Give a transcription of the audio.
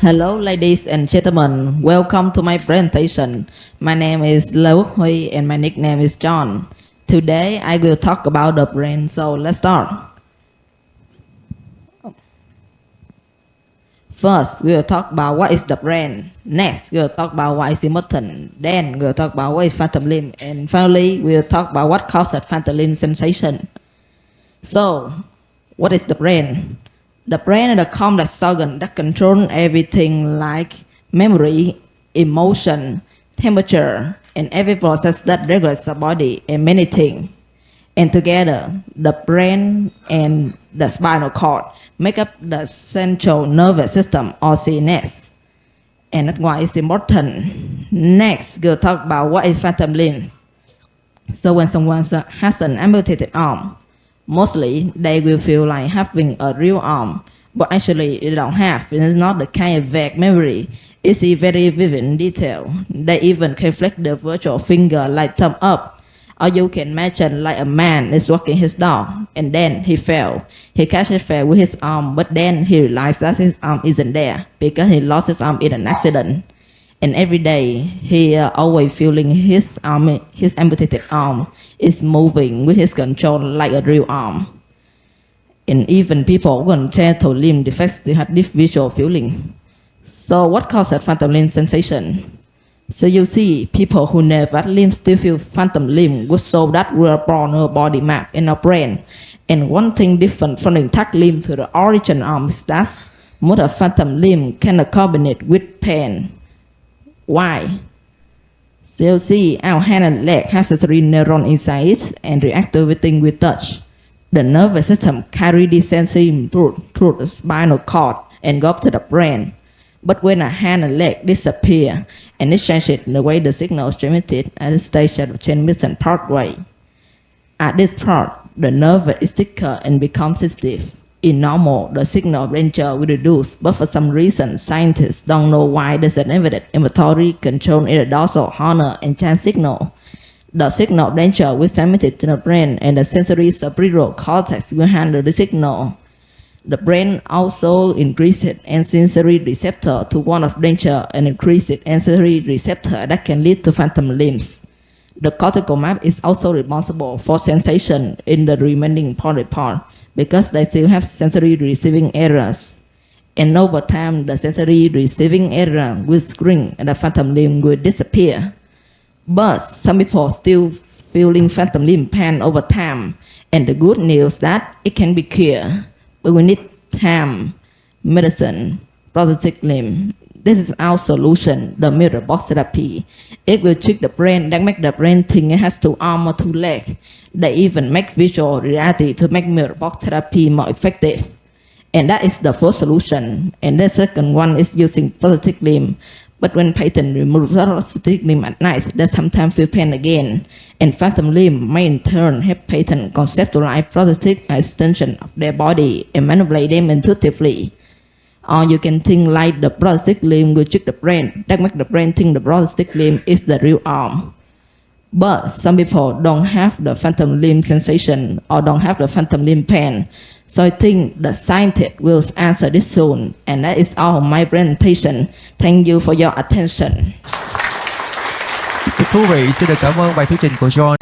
Hello, ladies and gentlemen. Welcome to my presentation. My name is Lê Quốc Huy and my nickname is John. Today, I will talk about the brain. So let's start. First, we will talk about what is the brain. Next, we will talk about why is important. Then, we will talk about what is phantom limb. And finally, we will talk about what causes phantom limb sensation. So, what is the brain? The brain is a complex organ that controls everything like memory, emotion, temperature, and every process that regulates the body and many things. And together, the brain and the spinal cord make up the central nervous system or CNS. And that's why it's important. Next, we'll talk about what is phantom limb. So when someone has an amputated arm, mostly they will feel like having a real arm, but actually they don't have. It is not the kind of vague memory. It's a very vivid detail. They even can flex the virtual finger like thumb up. Or you can imagine like a man is walking his dog and then he fell. He catches fell with his arm, but then he realized that his arm isn't there because he lost his arm in an accident. And every day he always feeling his arm, his amputated arm is moving with his control like a real arm. And even people with genital limb defects, they have this visual feeling. So what causes phantom limb sensation? So you see, people who never limb still feel phantom limb would show that we're born a body map in our brain. And one thing different from the intact limb to the original arm is that most of phantom limb can accompany with pain. Why? So you see, our hand and leg have sensory neuron inside it and react to everything we touch. The nervous system carry this sensory through the spinal cord and go up to the brain. But when a hand and leg disappear and it changes the way the signal is transmitted at the station of transmission pathway. At this part, the nerve is thicker and becomes sensitive. In normal, the signal danger will reduce, but for some reason, scientists don't know why there's an evident inventory control in the dorsal horn and chance signal. The signal danger will transmitted to the brain and the sensory cerebral cortex will handle the signal. The brain also increases and sensory receptor to one of danger and increases sensory receptor that can lead to phantom limbs. The cortical map is also responsible for sensation in the remaining body part because they still have sensory receiving errors. And over time, the sensory receiving error will shrink and the phantom limb will disappear. But some people still feeling phantom limb pain over time. And the good news that it can be cured. But we need time, medicine, prosthetic limb. This is our solution, the mirror box therapy. It will trick the brain that make the brain think it has two arms or two legs. They even make visual reality to make mirror box therapy more effective. And that is the first solution. And the second one is using prosthetic limb. But when patients remove prosthetic limb at night, they sometimes feel pain again. And phantom limb may in turn help patients conceptualize prosthetic extension of their body and manipulate them intuitively. Or you can think like the prosthetic limb will trick the brain, that make the brain think the prosthetic limb is the real arm. But some people don't have the phantom limb sensation or don't have the phantom limb pain. So I think the scientist will answer this soon. And that is all my presentation. Thank you for your attention. Thú vị, xin được cảm ơn bài thuyết trình của John.